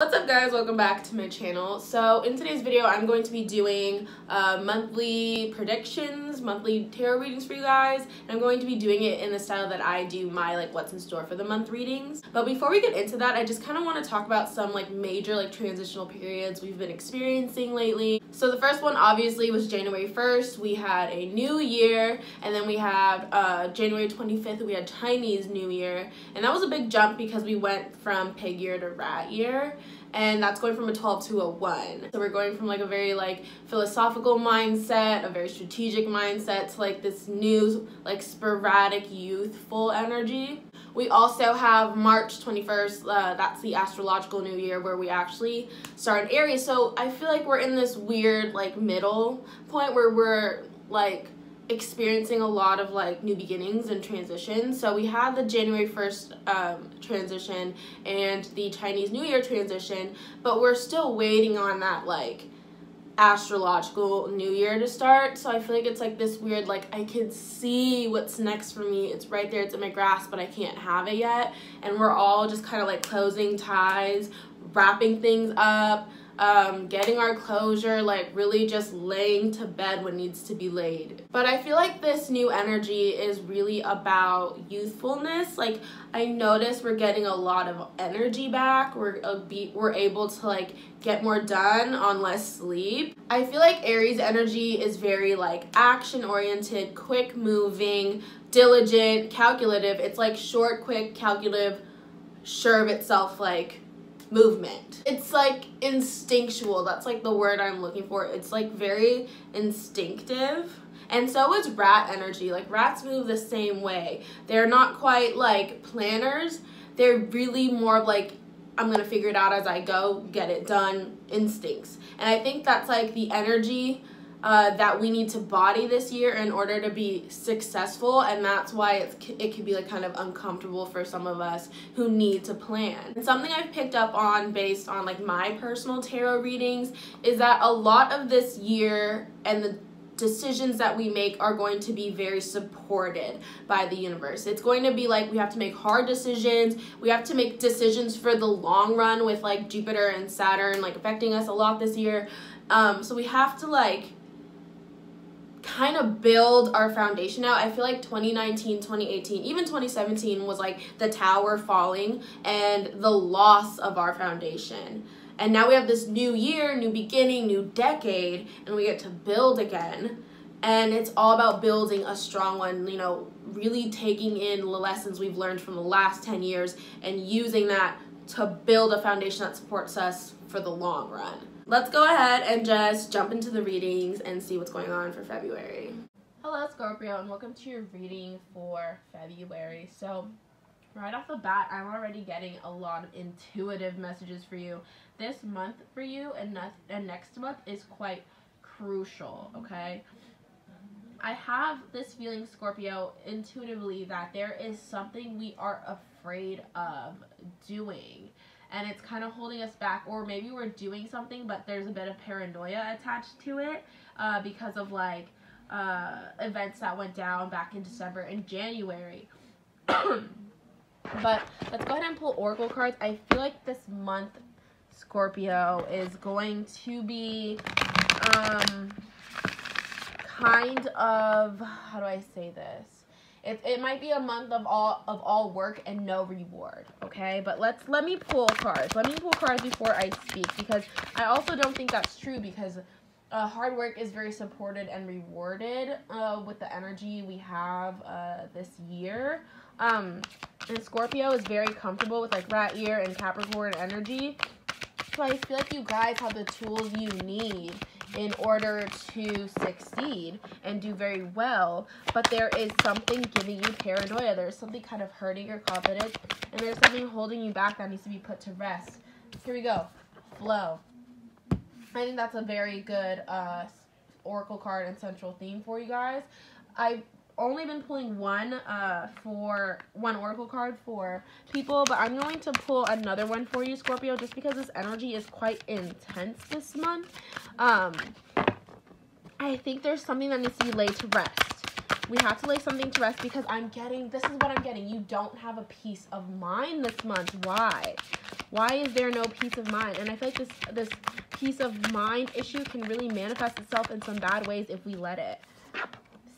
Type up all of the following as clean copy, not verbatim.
What's up guys, welcome back to my channel. So in today's video I'm going to be doing monthly predictions, monthly tarot readings for you guys, and I'm going to be doing it in the style that I do my what's in store for the month readings. But before we get into that, I just kind of want to talk about some major transitional periods we've been experiencing lately. So the first one obviously was January 1st. We had a new year, and then we had January 25th we had Chinese New Year, and that was a big jump because we went from pig year to rat year. And that's going from a 12 to a 1. So we're going from a very philosophical mindset, a very strategic mindset, to this new sporadic youthful energy. We also have March 21st, that's the astrological new year, where we actually start in Aries. So I feel like we're in this weird middle point where we're experiencing a lot of new beginnings and transitions. So we had the January 1st transition and the Chinese New Year transition, but we're still waiting on that astrological new year to start. So I feel like it's this weird I can see what's next for me, it's right there, it's in my grasp, but I can't have it yet. And we're all just kind of closing ties, wrapping things up, getting our closure, really just laying to bed what needs to be laid. But I feel like this new energy is really about youthfulness. I notice we're getting a lot of energy back. We're able to get more done on less sleep. I feel like Aries energy is very action oriented, quick moving, diligent, calculative. It's short, quick, calculative, sure of itself movement. It's instinctual. That's the word I'm looking for. It's very instinctive. And so is rat energy. Rats move the same way. They're not quite planners. They're really more of I'm gonna figure it out as I go, get it done, instincts. And I think that's the energy that we need to body this year in order to be successful, and that's why it can be kind of uncomfortable for some of us who need to plan. And something I've picked up on based on my personal tarot readings is that a lot of this year and the decisions that we make are going to be very supported by the universe. It's going to be we have to make hard decisions. We have to make decisions for the long run with Jupiter and Saturn affecting us a lot this year. So we have to kind of build our foundation out. I feel 2019, 2018, even 2017 was the tower falling and the loss of our foundation. And now we have this new year, new beginning, new decade, and we get to build again. And it's all about building a strong one, really taking in the lessons we've learned from the last 10 years and using that to build a foundation that supports us for the long run. Let's go ahead and just jump into the readings and see what's going on for February. Hello Scorpio, and welcome to your reading for February. So right off the bat, I'm already getting a lot of intuitive messages for you. This month for you and next month is quite crucial, okay? I have this feeling, Scorpio, intuitively that there is something we are afraid of doing. And it's kind of holding us back, or maybe we're doing something but there's a bit of paranoia attached to it because of events that went down back in December and January. But let's go ahead and pull oracle cards. I feel this month, Scorpio, is going to be kind of, how do I say this? It might be a month of all work and no reward, okay? But let me pull cards. Let me pull cards before I speak, because I also don't think that's true, because hard work is very supported and rewarded with the energy we have this year. And Scorpio is very comfortable with rat year and Capricorn energy. So I feel you guys have the tools you need in order to succeed and do very well, but there is something giving you paranoia. There's something kind of hurting your confidence, and there's something holding you back that needs to be put to rest. Here we go. Flow. I think that's a very good oracle card and central theme for you guys. I've only been pulling one oracle card for people, but I'm going to pull another one for you, Scorpio, just because this energy is quite intense this month. I think there's something that needs to be laid to rest. We have to lay something to rest because this is what I'm getting. You don't have a peace of mind this month. Why? Why is there no peace of mind? And I feel like this peace of mind issue can really manifest itself in some bad ways if we let it.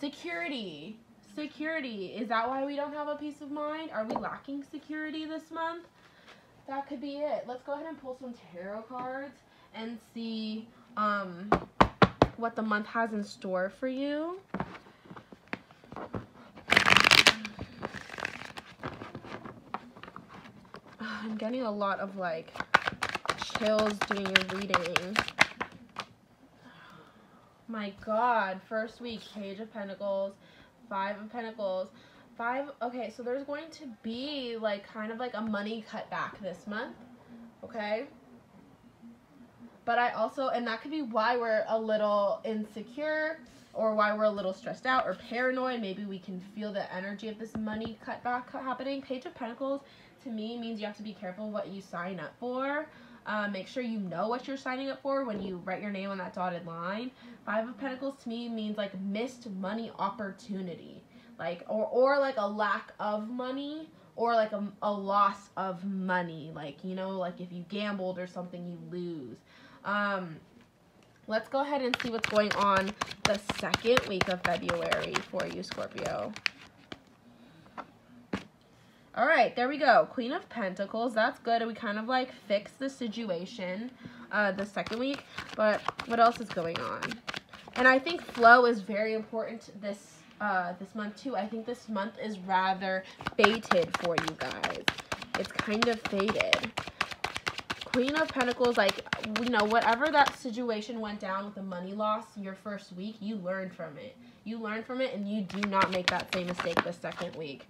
Security. Security. Is that why we don't have a peace of mind? Are we lacking security this month? That could be it. Let's go ahead and pull some tarot cards and see what the month has in store for you. I'm getting a lot of like chills doing a reading. My God, first week, Page of Pentacles, 5 of Pentacles, 5. Okay, so there's going to be like kind of like a money cutback this month, okay? But I also, and that could be why we're a little insecure or why we're a little stressed out or paranoid. Maybe we can feel the energy of this money cutback happening. Page of Pentacles to me means you have to be careful what you sign up for. Make sure you know what you're signing up for when you write your name on that dotted line. 5 of Pentacles to me means like missed money opportunity, like or like a lack of money or like a loss of money, like, you know, like if you gambled or something, you lose. Let's go ahead and see what's going on the second week of February for you, Scorpio. All right, there we go. Queen of Pentacles. That's good. We kind of like fixed the situation the second week. But what else is going on? And I think flow is very important this month too. I think this month is rather fated for you guys. It's kind of fated. Queen of Pentacles, like, you know, whatever that situation went down with the money loss your first week, you learned from it. You learned from it, and you do not make that same mistake the second week.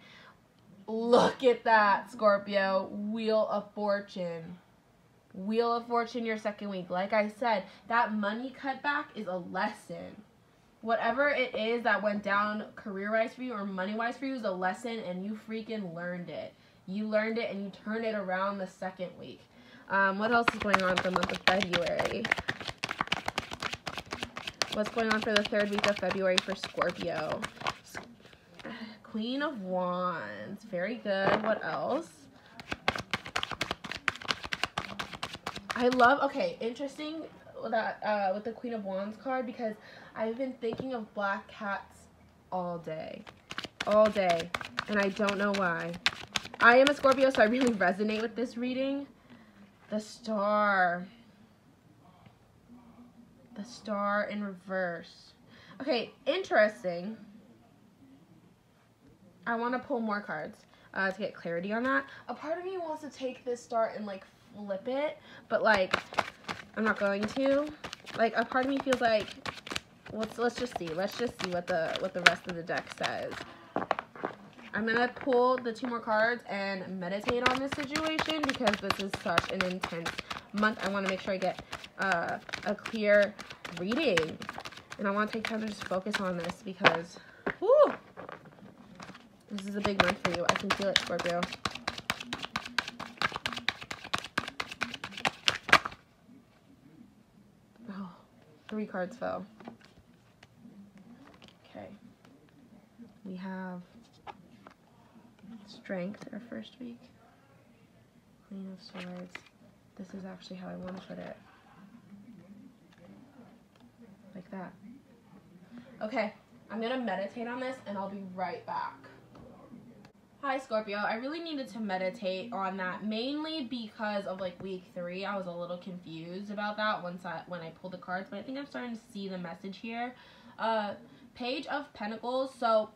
Look at that, Scorpio. Wheel of Fortune. Wheel of Fortune your second week. Like I said, that money cutback is a lesson. Whatever it is that went down career-wise for you or money-wise for you is a lesson, and you freaking learned it. You learned it, and you turned it around the second week. What else is going on for the month of February? What's going on for the third week of February for Scorpio? Queen of Wands. Very good. What else? I love, okay, interesting that with the Queen of Wands card, because I've been thinking of black cats all day. All day. And I don't know why. I am a Scorpio, so I really resonate with this reading. The Star. The Star in reverse. Okay, interesting. I want to pull more cards to get clarity on that. A part of me wants to take this star and like flip it, but like I'm not going to. Like a part of me feels like let's just see. Let's just see what the rest of the deck says. I'm gonna pull the 2 more cards and meditate on this situation because this is such an intense month. I want to make sure I get a clear reading, and I want to take time to just focus on this because, whoo, this is a big month for you. I can feel it, Scorpio. Oh, 3 cards fell. Okay. We have Strength, our first week. Queen of Swords. This is actually how I want to put it. Like that. Okay, I'm going to meditate on this and I'll be right back. Hi, Scorpio. I really needed to meditate on that, mainly because of like week 3. I was a little confused about that when I pulled the cards, but I think I'm starting to see the message here. Page of Pentacles. So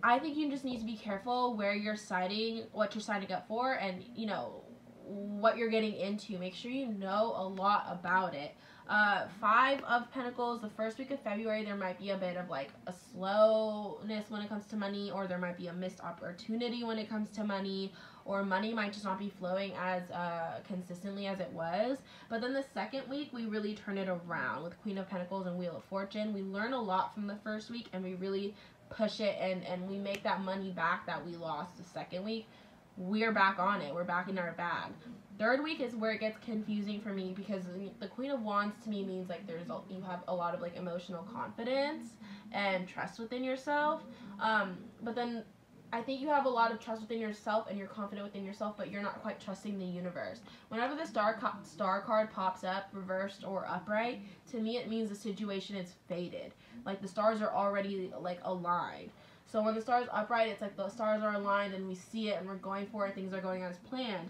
I think you just need to be careful where you're signing, what you're signing up for, and, you know, what you're getting into. Make sure you know a lot about it. 5 of Pentacles, the first week of February, there might be a bit of like a slowness when it comes to money, or there might be a missed opportunity when it comes to money, or money might just not be flowing as consistently as it was. But then the second week, we really turn it around with Queen of Pentacles and Wheel of Fortune. We learn a lot from the first week, and we really push it, and we make that money back that we lost the second week. We're back on it. We're back in our bag. Third week is where it gets confusing for me, because the Queen of Wands to me means like you have a lot of like emotional confidence and trust within yourself. But then I think you have a lot of trust within yourself and you're confident within yourself, but you're not quite trusting the universe. Whenever the star card pops up, reversed or upright, to me it means the situation is fated. Like the stars are already like aligned. So when the star is upright, it's like the stars are aligned and we see it and we're going for it, things are going as planned.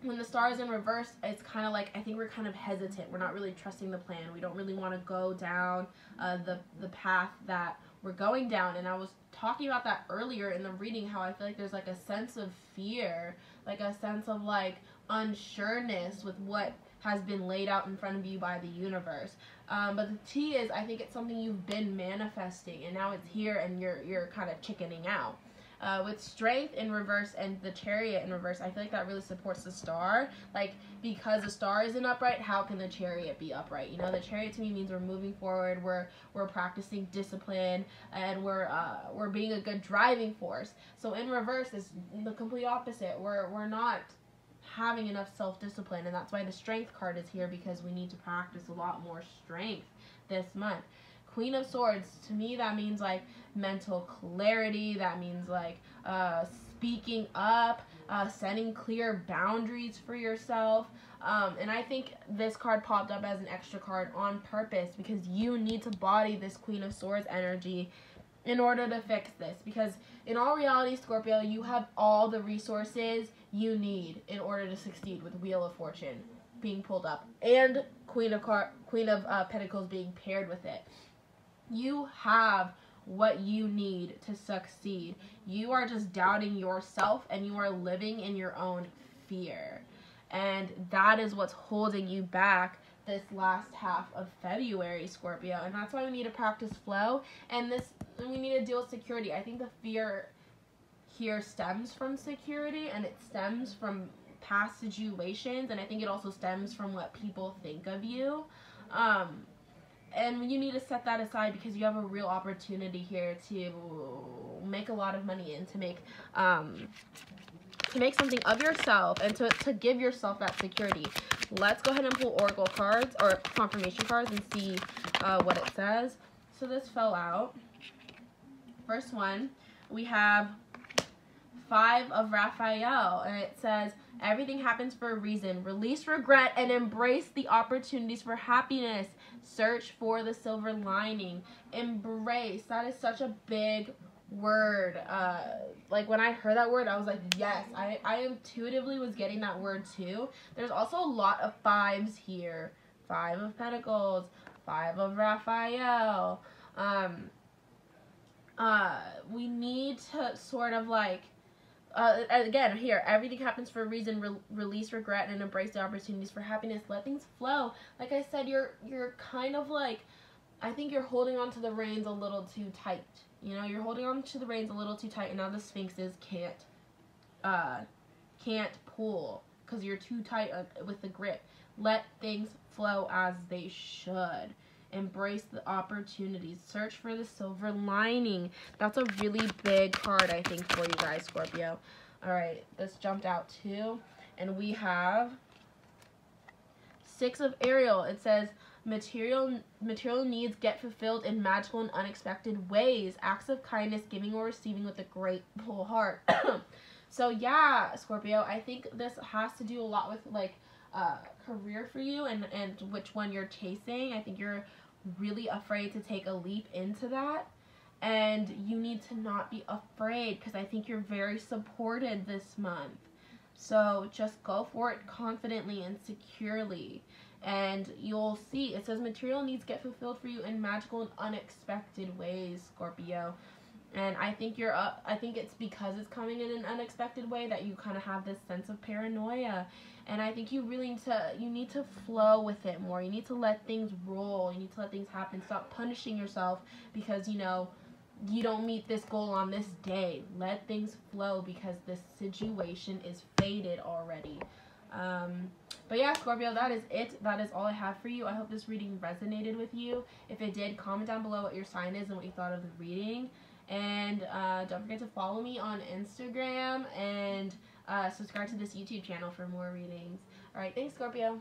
When the star is in reverse, it's kind of like, I think we're kind of hesitant. We're not really trusting the plan. We don't really want to go down the path that we're going down. And I was talking about that earlier in the reading, how I feel like there's like a sense of fear, like a sense of like unsureness with what has been laid out in front of you by the universe. But the T is, I think it's something you've been manifesting and now it's here and you're kind of chickening out. With Strength in reverse and the Chariot in reverse, I feel like that really supports the star. Like, because the star isn't upright, how can the Chariot be upright? You know, the Chariot to me means we're moving forward, we're practicing discipline, and we're being a good driving force. So in reverse is the complete opposite. We're not having enough self-discipline, and that's why the Strength card is here, because we need to practice a lot more strength this month. Queen of Swords, to me that means like mental clarity, that means like speaking up, setting clear boundaries for yourself. And I think this card popped up as an extra card on purpose, because you need to body this Queen of Swords energy in order to fix this. Because in all reality, Scorpio, you have all the resources you need in order to succeed, with Wheel of Fortune being pulled up and Queen of Pentacles being paired with it. You have what you need to succeed. You are just doubting yourself and you are living in your own fear. And that is what's holding you back this last half of February, Scorpio. And that's why we need to practice flow, and we need to deal with security. I think the fear here stems from security, and it stems from past situations, and I think it also stems from what people think of you. And you need to set that aside, because you have a real opportunity here to make a lot of money and to make something of yourself and to give yourself that security. Let's go ahead and pull oracle cards or confirmation cards and see what it says. So this fell out. First one, we have 5 of Raphael, and it says, everything happens for a reason. Release regret and embrace the opportunities for happiness. Search for the silver lining. Embrace. That is such a big word. Like when I heard that word, I was like, yes. I intuitively was getting that word too. There's also a lot of 5s here. 5 of Pentacles. 5 of Raphael. We need to sort of like, again, here, everything happens for a reason. Release regret and embrace the opportunities for happiness. Let things flow. Like I said, you're kind of like, I think you're holding on to the reins a little too tight. You know, you're holding on to the reins a little too tight, and now the Sphinxes can't pull because you're too tight with the grip. Let things flow as they should. Embrace the opportunities. Search for the silver lining. That's a really big card, I think, for you guys, Scorpio. Alright, this jumped out too. And we have 6 of Ariel. It says, material needs get fulfilled in magical and unexpected ways. Acts of kindness, giving or receiving with a grateful heart. So yeah, Scorpio, I think this has to do a lot with like career for you and which one you're chasing. I think you're really afraid to take a leap into that, and you need to not be afraid, because I think you're very supported this month. So just go for it confidently and securely, and you'll see. It says material needs get fulfilled for you in magical and unexpected ways, Scorpio. And I think I think it's because it's coming in an unexpected way that you kind of have this sense of paranoia. And I think you really need to flow with it more. You need to let things roll. You need to let things happen. Stop punishing yourself because, you know, you don't meet this goal on this day. Let things flow, because this situation is fated already. But yeah, Scorpio, that is it. That is all I have for you. I hope this reading resonated with you. If it did, comment down below what your sign is and what you thought of the reading. And don't forget to follow me on Instagram and subscribe to this YouTube channel for more readings. All right, thanks, Scorpio.